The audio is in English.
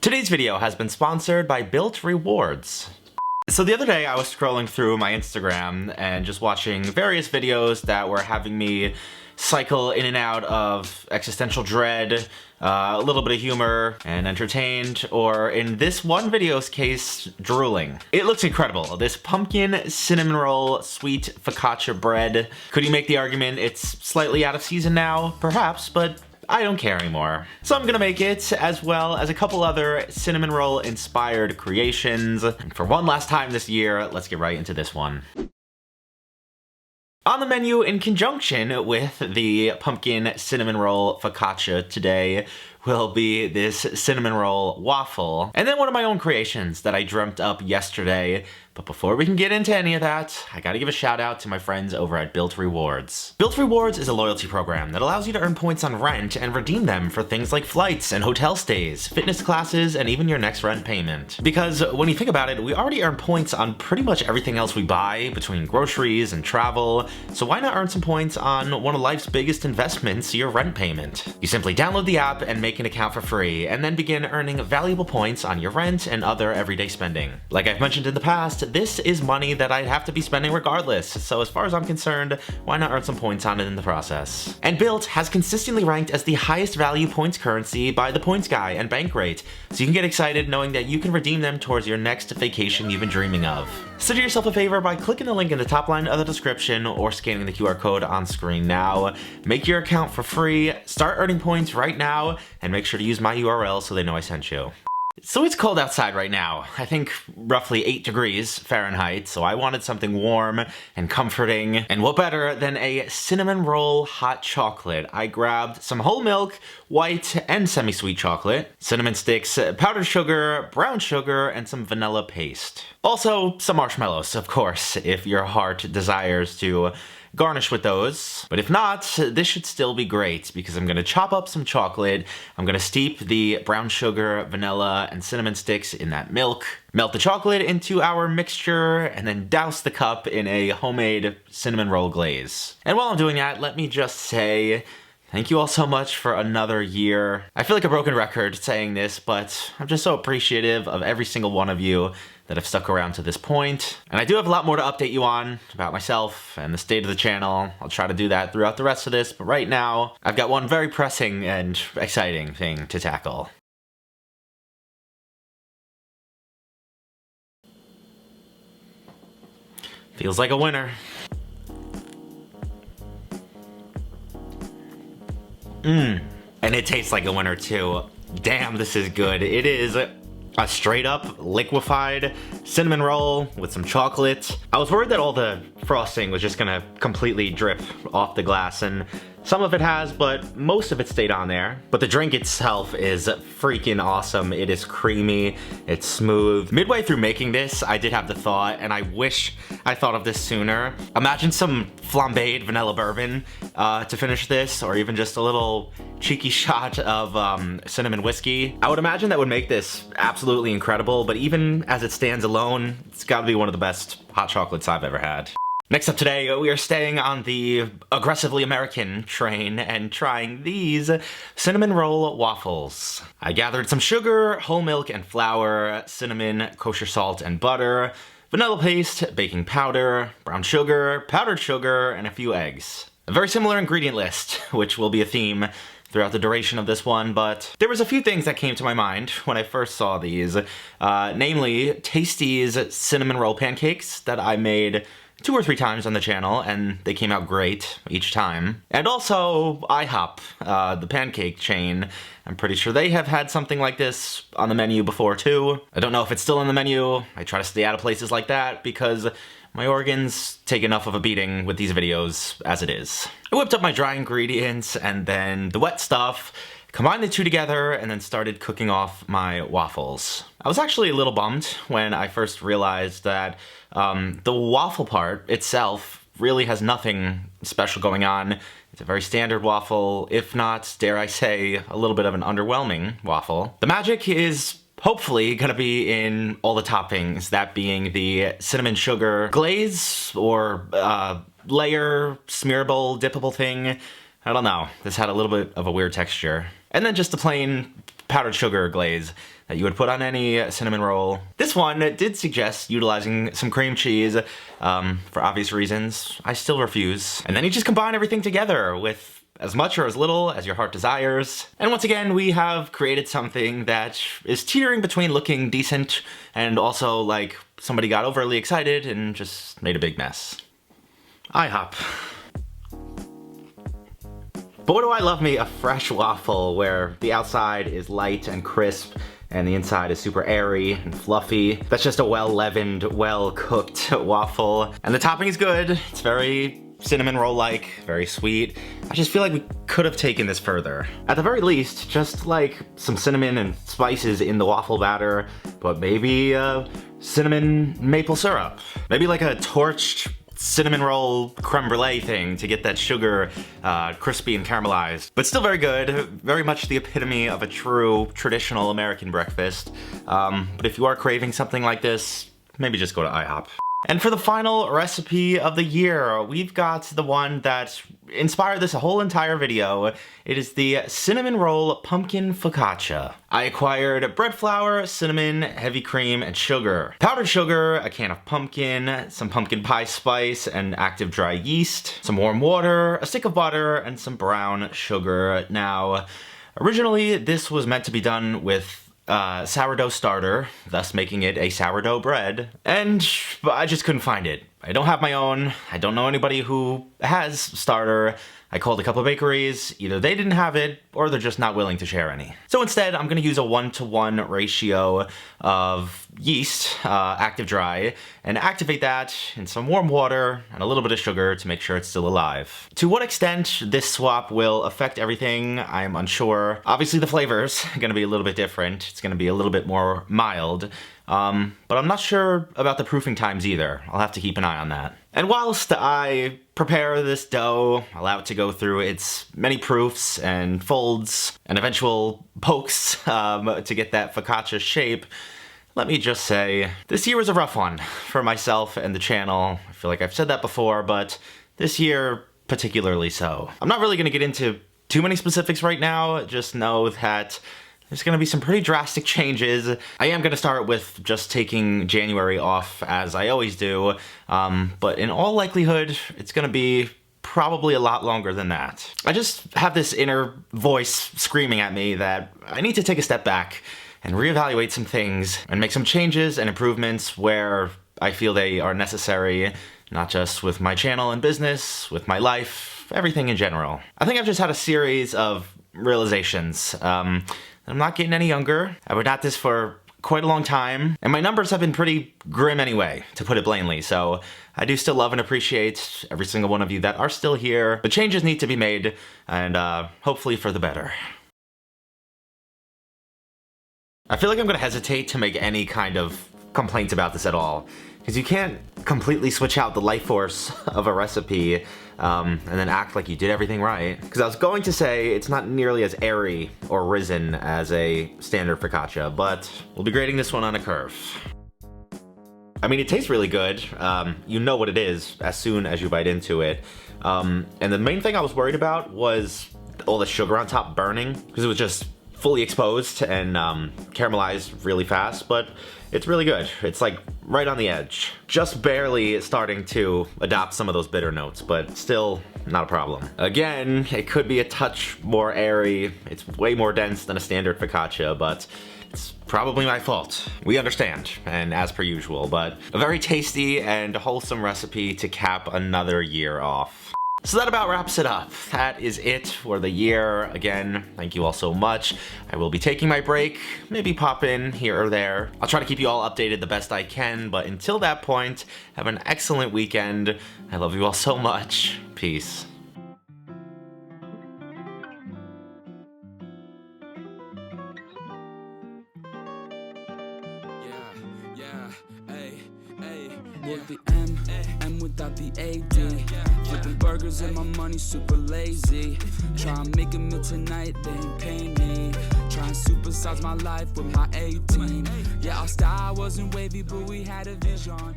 Today's video has been sponsored by Built Rewards. So the other day I was scrolling through my Instagram and just watching various videos that were having me cycle in and out of existential dread, a little bit of humor, and entertained, or in this one video's case, drooling. It looks incredible. This pumpkin cinnamon roll sweet focaccia bread. Could you make the argument it's slightly out of season now? Perhaps, but I don't care anymore. So I'm gonna make it, as well as a couple other cinnamon roll inspired creations. And for one last time this year, let's get right into this one. On the menu, in conjunction with the pumpkin cinnamon roll focaccia today, will be this cinnamon roll waffle, and then one of my own creations that I dreamt up yesterday. But before we can get into any of that, I gotta give a shout out to my friends over at Built Rewards. Built Rewards is a loyalty program that allows you to earn points on rent and redeem them for things like flights and hotel stays, fitness classes, and even your next rent payment. Because when you think about it, we already earn points on pretty much everything else we buy, between groceries and travel, so why not earn some points on one of life's biggest investments, your rent payment? You simply download the app and make an account for free, and then begin earning valuable points on your rent and other everyday spending. Like I've mentioned in the past, this is money that I'd have to be spending regardless, so as far as I'm concerned, why not earn some points on it in the process? And Built has consistently ranked as the highest value points currency by the Points Guy and Bankrate, so you can get excited knowing that you can redeem them towards your next vacation you've been dreaming of. So do yourself a favor by clicking the link in the top line of the description or scanning the QR code on screen now. Make your account for free, start earning points right now, and make sure to use my URL so they know I sent you. So it's cold outside right now, I think roughly 8 degrees Fahrenheit, so I wanted something warm and comforting, and what better than a cinnamon roll hot chocolate. I grabbed some whole milk, white, and semi-sweet chocolate, cinnamon sticks, powdered sugar, brown sugar, and some vanilla paste. Also, some marshmallows, of course, if your heart desires to garnish with those. But if not, this should still be great because I'm gonna chop up some chocolate, I'm gonna steep the brown sugar, vanilla, and cinnamon sticks in that milk, melt the chocolate into our mixture, and then douse the cup in a homemade cinnamon roll glaze. And while I'm doing that, let me just say, thank you all so much for another year. I feel like a broken record saying this, but I'm just so appreciative of every single one of you that have stuck around to this point. And I do have a lot more to update you on about myself and the state of the channel. I'll try to do that throughout the rest of this, but right now, I've got one very pressing and exciting thing to tackle. Feels like a winner. And it tastes like a winner too. Damn, this is good. It is a straight up liquefied cinnamon roll with some chocolate. I was worried that all the frosting was just gonna completely drip off the glass, and some of it has, but most of it stayed on there. But the drink itself is freaking awesome. It is creamy, it's smooth. Midway through making this, I did have the thought, and I wish I thought of this sooner. Imagine some flambéed vanilla bourbon to finish this, or even just a little cheeky shot of cinnamon whiskey. I would imagine that would make this absolutely incredible, but even as it stands alone, it's gotta be one of the best hot chocolates I've ever had. Next up today, we are staying on the aggressively American train and trying these cinnamon roll waffles. I gathered some sugar, whole milk and flour, cinnamon, kosher salt and butter, vanilla paste, baking powder, brown sugar, powdered sugar, and a few eggs. A very similar ingredient list, which will be a theme throughout the duration of this one, but there was a few things that came to my mind when I first saw these, namely Tasty's cinnamon roll pancakes that I made 2 or 3 times on the channel, and they came out great each time. And also IHOP, the pancake chain. I'm pretty sure they have had something like this on the menu before too. I don't know if it's still on the menu. I try to stay out of places like that because my organs take enough of a beating with these videos as it is. I whipped up my dry ingredients and then the wet stuff, combined the two together, and then started cooking off my waffles. I was actually a little bummed when I first realized that the waffle part itself really has nothing special going on. It's a very standard waffle, if not, dare I say, a little bit of an underwhelming waffle. The magic is hopefully gonna be in all the toppings, that being the cinnamon sugar glaze or layer, smearable, dippable thing. I don't know, this had a little bit of a weird texture. And then just the plain powdered sugar glaze that you would put on any cinnamon roll. This one did suggest utilizing some cream cheese. For obvious reasons, I still refuse. And then you just combine everything together with as much or as little as your heart desires. And once again, we have created something that is teetering between looking decent and also like somebody got overly excited and just made a big mess. IHOP. But what do I love me a fresh waffle where the outside is light and crisp and the inside is super airy and fluffy. That's just a well-leavened, well-cooked waffle. And the topping is good. It's very cinnamon roll-like, very sweet. I just feel like we could have taken this further. At the very least, just like some cinnamon and spices in the waffle batter, but maybe cinnamon maple syrup. Maybe like a torched cinnamon roll creme brulee thing to get that sugar crispy and caramelized. But still very good, very much the epitome of a true traditional American breakfast. But if you are craving something like this, maybe just go to IHOP. And for the final recipe of the year, we've got the one that inspired this whole entire video. It is the cinnamon roll pumpkin focaccia. I acquired bread flour, cinnamon, heavy cream, and sugar. Powdered sugar, a can of pumpkin, some pumpkin pie spice, and active dry yeast, some warm water, a stick of butter, and some brown sugar. Now, originally this was meant to be done with sourdough starter, thus making it a sourdough bread, and I just couldn't find it. I don't have my own. I don't know anybody who has starter. I called a couple of bakeries. Either they didn't have it, or they're just not willing to share any. So instead, I'm gonna use a 1-to-1 ratio of yeast, active dry, and activate that in some warm water and a little bit of sugar to make sure it's still alive. To what extent this swap will affect everything, I'm unsure. Obviously the flavor's gonna be a little bit different. It's gonna be a little bit more mild. But I'm not sure about the proofing times either. I'll have to keep an eye on that. And whilst I prepare this dough, allow it to go through its many proofs and folds and eventual pokes to get that focaccia shape, let me just say, this year was a rough one for myself and the channel. I feel like I've said that before, but this year particularly so. I'm not really gonna get into too many specifics right now, just know that there's gonna be some pretty drastic changes. I am gonna start with just taking January off as I always do, but in all likelihood, it's gonna be probably a lot longer than that. I just have this inner voice screaming at me that I need to take a step back and reevaluate some things and make some changes and improvements where I feel they are necessary, not just with my channel and business, with my life, everything in general. I think I've just had a series of realizations. I'm not getting any younger. I've been at this for quite a long time, and my numbers have been pretty grim anyway, to put it plainly, so I do still love and appreciate every single one of you that are still here. But changes need to be made, and hopefully for the better. I feel like I'm gonna hesitate to make any kind of complaints about this at all, because you can't completely switch out the life force of a recipe and then act like you did everything right. Because I was going to say it's not nearly as airy or risen as a standard focaccia, but we'll be grading this one on a curve. I mean, it tastes really good. You know what it is as soon as you bite into it. And the main thing I was worried about was all the sugar on top burning, because it was just fully exposed and caramelized really fast, but it's really good. It's like right on the edge. Just barely starting to adopt some of those bitter notes, but still not a problem. Again, it could be a touch more airy. It's way more dense than a standard focaccia, but it's probably my fault. We understand, and as per usual, but a very tasty and wholesome recipe to cap another year off. So that about wraps it up. That is it for the year. Again, thank you all so much. I will be taking my break, maybe pop in here or there. I'll try to keep you all updated the best I can, but until that point, have an excellent weekend. I love you all so much. Peace. With the M without the AD. Flipping burgers and my money super lazy. Try and make a meal tonight, they ain't paying me. Try and supersize my life with my 18. Yeah, our style wasn't wavy, but we had a vision.